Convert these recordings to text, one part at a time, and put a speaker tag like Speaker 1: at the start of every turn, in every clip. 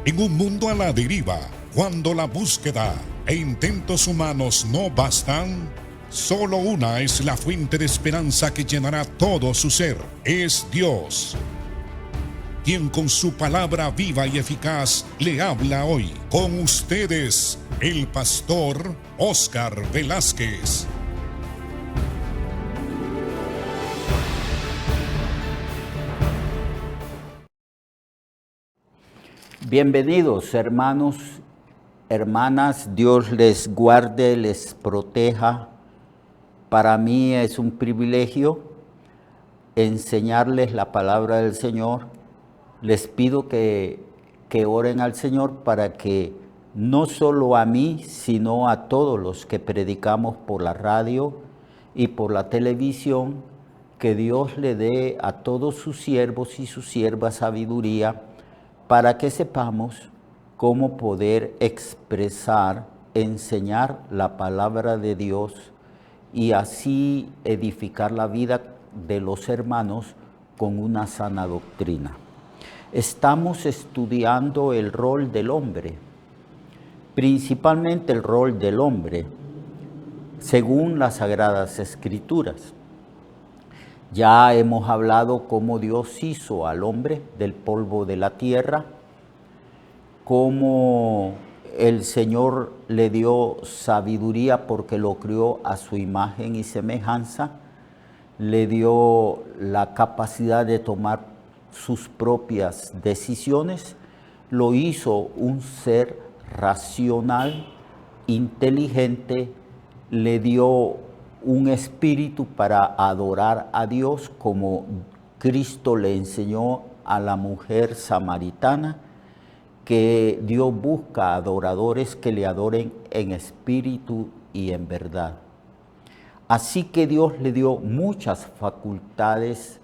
Speaker 1: En un mundo a la deriva, cuando la búsqueda e intentos humanos no bastan, solo una es la fuente de esperanza que llenará todo su ser. Es Dios, quien con su palabra viva y eficaz le habla hoy. Con ustedes, el pastor Óscar Velázquez.
Speaker 2: Bienvenidos, hermanos, hermanas. Dios les guarde, les proteja. Para mí es un privilegio enseñarles la palabra del Señor. Les pido que oren al Señor para que no solo a mí, sino a todos los que predicamos por la radio y por la televisión, que Dios le dé a todos sus siervos y sus siervas sabiduría para que sepamos cómo poder expresar, enseñar la palabra de Dios y así edificar la vida de los hermanos con una sana doctrina. Estamos estudiando el rol del hombre, principalmente el rol del hombre, según las Sagradas Escrituras. Ya hemos hablado cómo Dios hizo al hombre del polvo de la tierra, cómo el Señor le dio sabiduría porque lo crió a su imagen y semejanza, le dio la capacidad de tomar sus propias decisiones, lo hizo un ser racional, inteligente, le dio un espíritu para adorar a Dios, como Cristo le enseñó a la mujer samaritana, que Dios busca adoradores que le adoren en espíritu y en verdad. Así que Dios le dio muchas facultades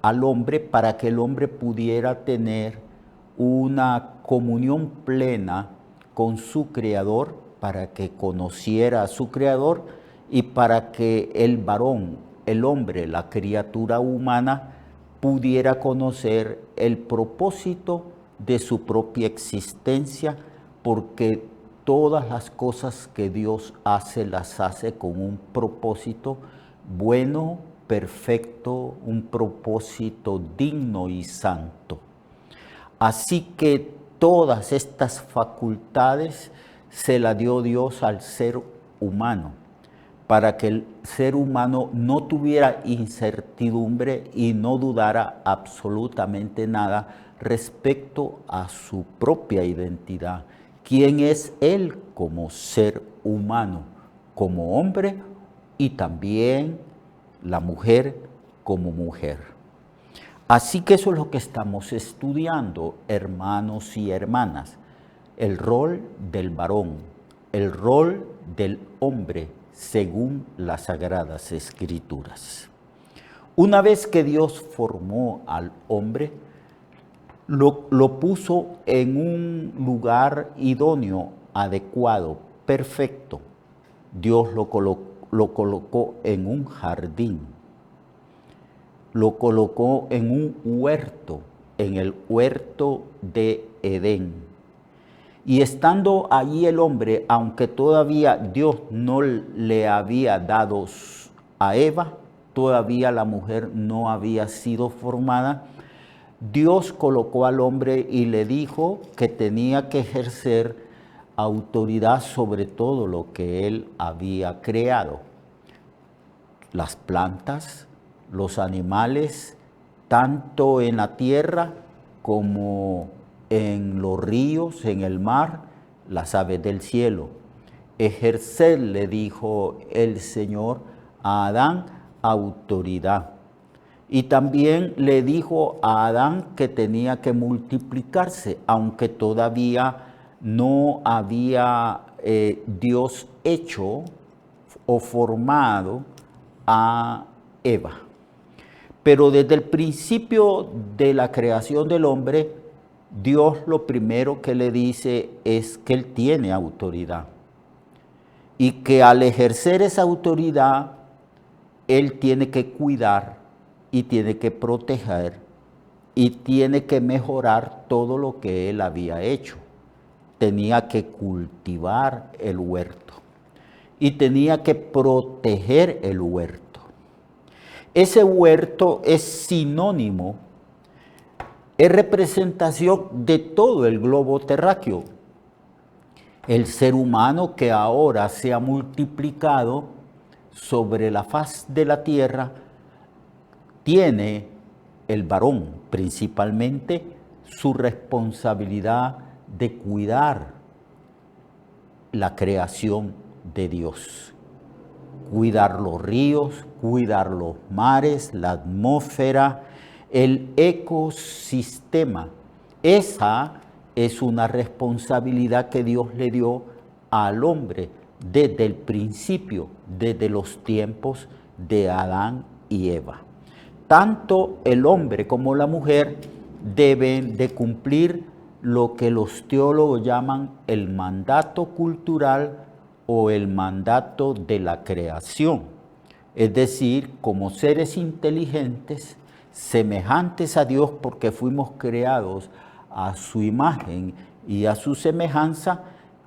Speaker 2: al hombre para que el hombre pudiera tener una comunión plena con su Creador, para que conociera a su Creador y para que el varón, el hombre, la criatura humana, pudiera conocer el propósito de su propia existencia, porque todas las cosas que Dios hace, las hace con un propósito bueno, perfecto, un propósito digno y santo. Así que todas estas facultades se las dio Dios al ser humano, para que el ser humano no tuviera incertidumbre y no dudara absolutamente nada respecto a su propia identidad. ¿Quién es él como ser humano, como hombre, y también la mujer como mujer? Así que eso es lo que estamos estudiando, hermanos y hermanas. El rol del varón, el rol del hombre, según las Sagradas Escrituras. Una vez que Dios formó al hombre, lo puso en un lugar idóneo, adecuado, perfecto. Dios lo colocó en un jardín, lo colocó en un huerto, en el huerto de Edén. Y estando allí el hombre, aunque todavía Dios no le había dado a Eva, todavía la mujer no había sido formada, Dios colocó al hombre y le dijo que tenía que ejercer autoridad sobre todo lo que él había creado. Las plantas, los animales, tanto en la tierra como en los ríos, en el mar, las aves del cielo. Ejercer, le dijo el Señor a Adán, autoridad. Y también le dijo a Adán que tenía que multiplicarse, aunque todavía no había Dios hecho o formado a Eva. Pero desde el principio de la creación del hombre, Dios lo primero que le dice es que él tiene autoridad. Y que al ejercer esa autoridad, él tiene que cuidar y tiene que proteger y tiene que mejorar todo lo que él había hecho. Tenía que cultivar el huerto y tenía que proteger el huerto. Ese huerto es sinónimo, es representación de todo el globo terráqueo. El ser humano que ahora se ha multiplicado sobre la faz de la tierra, tiene el varón principalmente su responsabilidad de cuidar la creación de Dios. Cuidar los ríos, cuidar los mares, la atmósfera, el ecosistema. Esa es una responsabilidad que Dios le dio al hombre desde el principio, desde los tiempos de Adán y Eva. Tanto el hombre como la mujer deben de cumplir lo que los teólogos llaman el mandato cultural o el mandato de la creación. Es decir, como seres inteligentes, semejantes a Dios porque fuimos creados a su imagen y a su semejanza,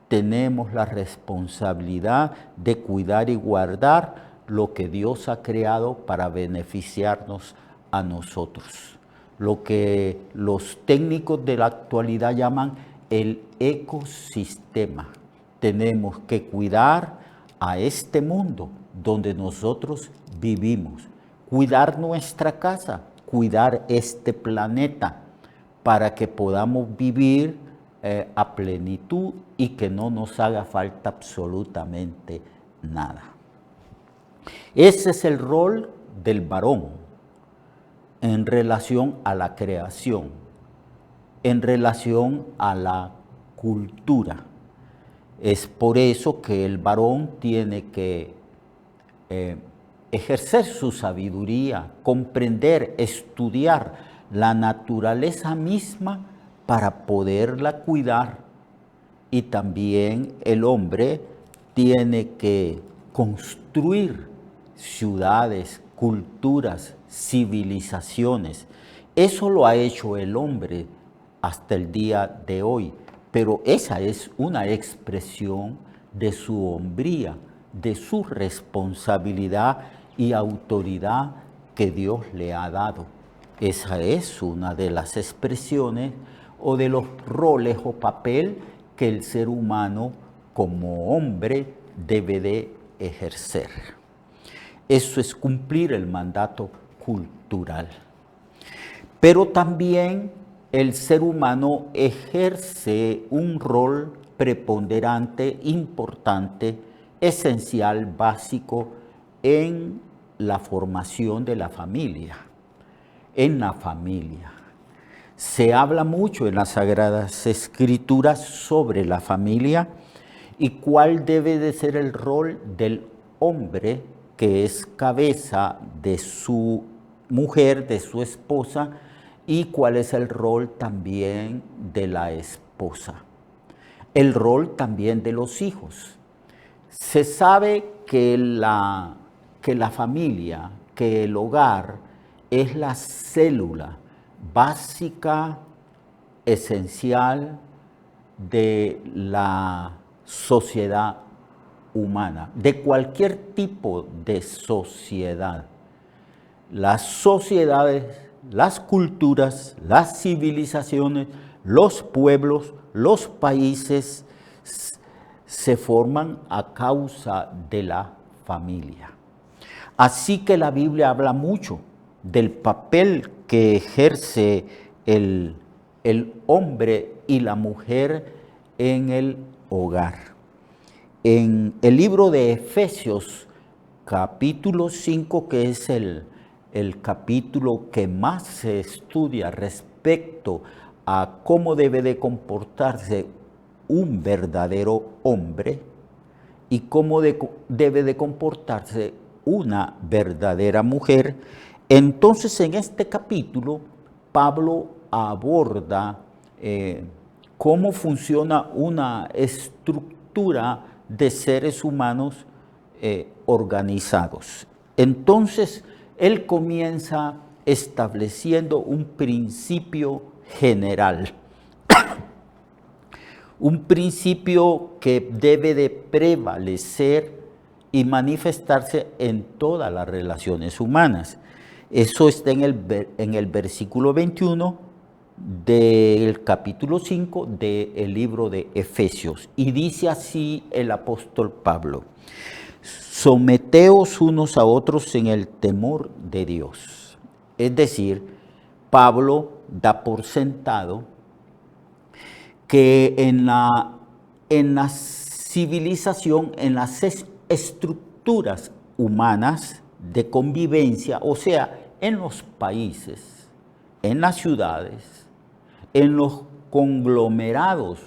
Speaker 2: tenemos la responsabilidad de cuidar y guardar lo que Dios ha creado para beneficiarnos a nosotros. Lo que los técnicos de la actualidad llaman el ecosistema. Tenemos que cuidar a este mundo donde nosotros vivimos, cuidar nuestra casa, cuidar este planeta para que podamos vivir a plenitud y que no nos haga falta absolutamente nada. Ese es el rol del varón en relación a la creación, en relación a la cultura. Es por eso que el varón tiene que ejercer su sabiduría, comprender, estudiar la naturaleza misma para poderla cuidar. Y también el hombre tiene que construir ciudades, culturas, civilizaciones. Eso lo ha hecho el hombre hasta el día de hoy, pero esa es una expresión de su hombría, de su responsabilidad y autoridad que Dios le ha dado. Esa es una de las expresiones o de los roles o papel que el ser humano como hombre debe de ejercer. Eso es cumplir el mandato cultural. Pero también el ser humano ejerce un rol preponderante, importante, esencial, básico en la formación de la familia. En la familia. Se habla mucho en las Sagradas Escrituras sobre la familia y cuál debe de ser el rol del hombre que es cabeza de su mujer, de su esposa, y cuál es el rol también de la esposa. El rol también de los hijos. Se sabe que la familia, que el hogar es la célula básica, esencial de la sociedad humana, de cualquier tipo de sociedad. Las sociedades, las culturas, las civilizaciones, los pueblos, los países se forman a causa de la familia. Así que la Biblia habla mucho del papel que ejerce el hombre y la mujer en el hogar. En el libro de Efesios, capítulo 5, que es el capítulo que más se estudia respecto a cómo debe de comportarse un verdadero hombre y cómo debe de comportarse una verdadera mujer. Entonces, en este capítulo, Pablo aborda cómo funciona una estructura de seres humanos organizados. Entonces, él comienza estableciendo un principio general. Un principio que debe de prevalecer y manifestarse en todas las relaciones humanas. Eso está en el versículo 21 del capítulo 5 del libro de Efesios. Y dice así el apóstol Pablo: someteos unos a otros en el temor de Dios. Es decir, Pablo da por sentado que en la civilización, en las estructuras humanas de convivencia, o sea, en los países, en las ciudades, en los conglomerados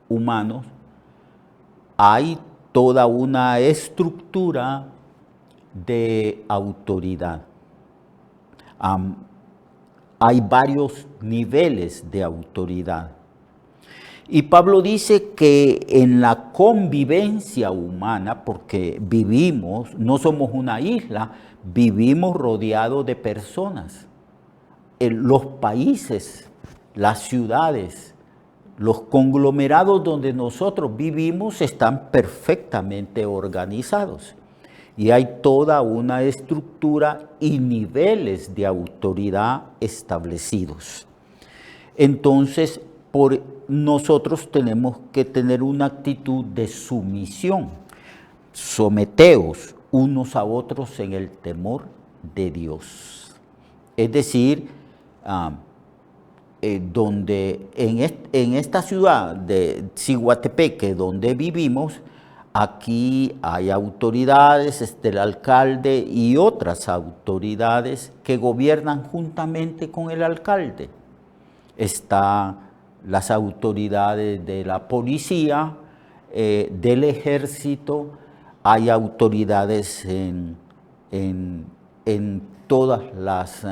Speaker 2: humanos, hay toda una estructura de autoridad. Hay varios niveles de autoridad. Y Pablo dice que en la convivencia humana, porque vivimos, no somos una isla, vivimos rodeados de personas. Los países, las ciudades, los conglomerados donde nosotros vivimos están perfectamente organizados. Y hay toda una estructura y niveles de autoridad establecidos. Entonces, nosotros tenemos que tener una actitud de sumisión. Someteos unos a otros en el temor de Dios. Es decir, donde en esta ciudad de Ciguatepeque, donde vivimos, aquí hay autoridades, está el alcalde y otras autoridades que gobiernan juntamente con el alcalde. Están las autoridades de la policía, del ejército, hay autoridades en todas las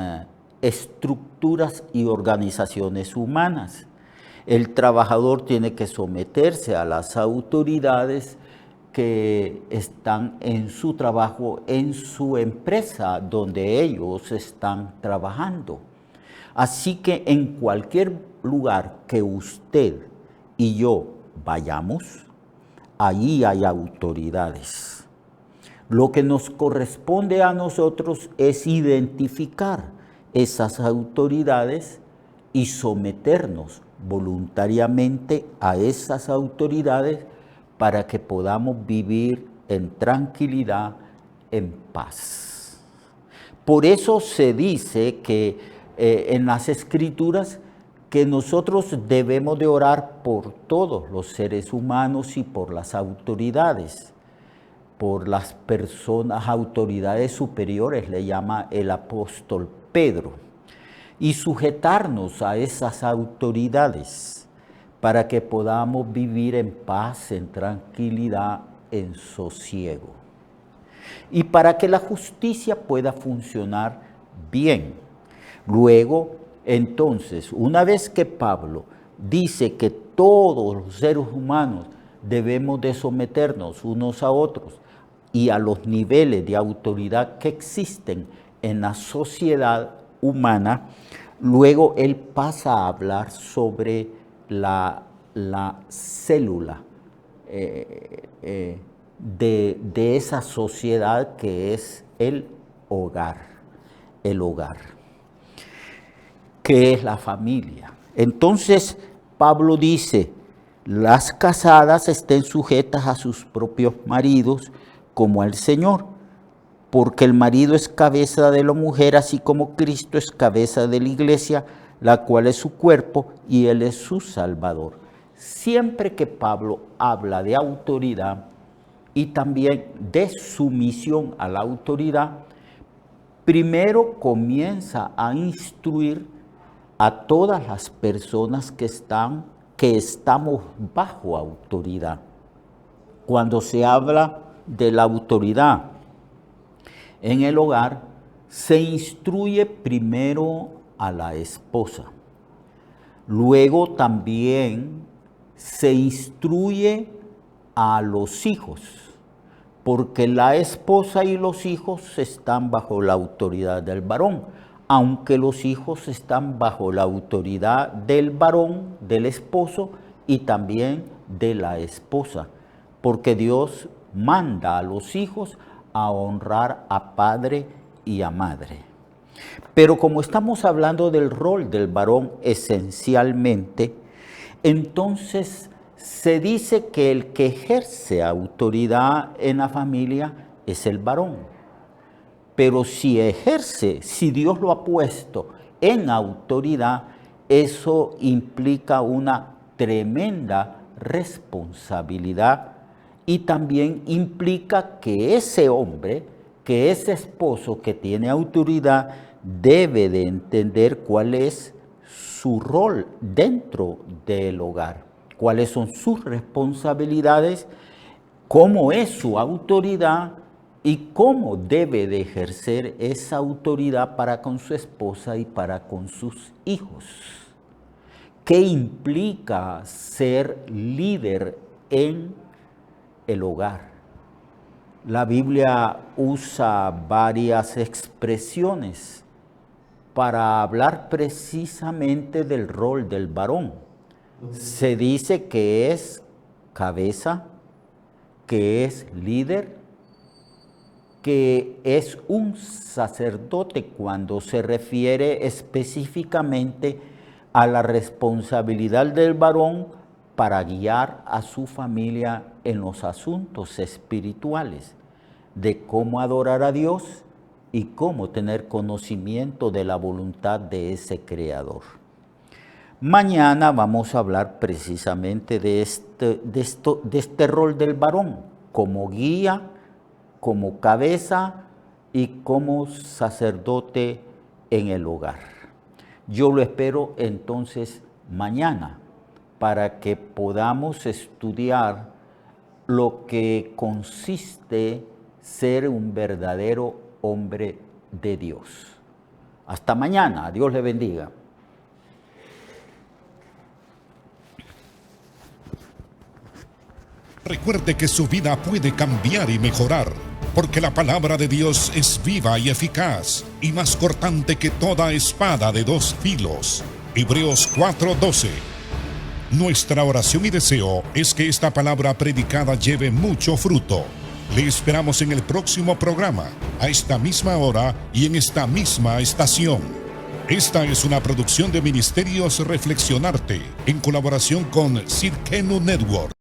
Speaker 2: estructuras y organizaciones humanas. El trabajador tiene que someterse a las autoridades que están en su trabajo, en su empresa donde ellos están trabajando. Así que en cualquier lugar que usted y yo vayamos, allí hay autoridades. Lo que nos corresponde a nosotros es identificar esas autoridades y someternos voluntariamente a esas autoridades para que podamos vivir en tranquilidad, en paz. Por eso se dice que en las Escrituras que nosotros debemos de orar por todos los seres humanos y por las autoridades, por las personas, autoridades superiores, le llama el apóstol Pedro, y sujetarnos a esas autoridades para que podamos vivir en paz, en tranquilidad, en sosiego. Y para que la justicia pueda funcionar bien. Luego, entonces, una vez que Pablo dice que todos los seres humanos debemos de someternos unos a otros y a los niveles de autoridad que existen en la sociedad humana, luego él pasa a hablar sobre la célula de esa sociedad que es el hogar. El hogar. ¿Qué es la familia? Entonces, Pablo dice, las casadas estén sujetas a sus propios maridos como al Señor, porque el marido es cabeza de la mujer, así como Cristo es cabeza de la iglesia, la cual es su cuerpo y Él es su Salvador. Siempre que Pablo habla de autoridad y también de sumisión a la autoridad, primero comienza a instruir a todas las personas que estamos bajo autoridad. Cuando se habla de la autoridad en el hogar, se instruye primero a la esposa. Luego también se instruye a los hijos, porque la esposa y los hijos están bajo la autoridad del varón. aunque los hijos están bajo la autoridad del varón, del esposo y también de la esposa, porque Dios manda a los hijos a honrar a padre y a madre. Pero como estamos hablando del rol del varón esencialmente, entonces se dice que el que ejerce autoridad en la familia es el varón. Pero si Dios lo ha puesto en autoridad, eso implica una tremenda responsabilidad y también implica que ese hombre, que ese esposo que tiene autoridad, debe de entender cuál es su rol dentro del hogar, cuáles son sus responsabilidades, cómo es su autoridad y cómo debe de ejercer esa autoridad para con su esposa y para con sus hijos. ¿Qué implica ser líder en el hogar? La Biblia usa varias expresiones para hablar precisamente del rol del varón. Se dice que es cabeza, que es líder, que es un sacerdote cuando se refiere específicamente a la responsabilidad del varón para guiar a su familia en los asuntos espirituales, de cómo adorar a Dios y cómo tener conocimiento de la voluntad de ese Creador. Mañana vamos a hablar precisamente de este rol del varón, como guía, como cabeza y como sacerdote en el hogar. Yo lo espero entonces mañana para que podamos estudiar lo que consiste ser un verdadero hombre de Dios. Hasta mañana, Dios le bendiga.
Speaker 1: Recuerde que su vida puede cambiar y mejorar, porque la palabra de Dios es viva y eficaz, y más cortante que toda espada de dos filos. Hebreos 4:12. Nuestra oración y deseo es que esta palabra predicada lleve mucho fruto. Le esperamos en el próximo programa, a esta misma hora y en esta misma estación. Esta es una producción de Ministerios Reflexionarte, en colaboración con Cirkenu Network.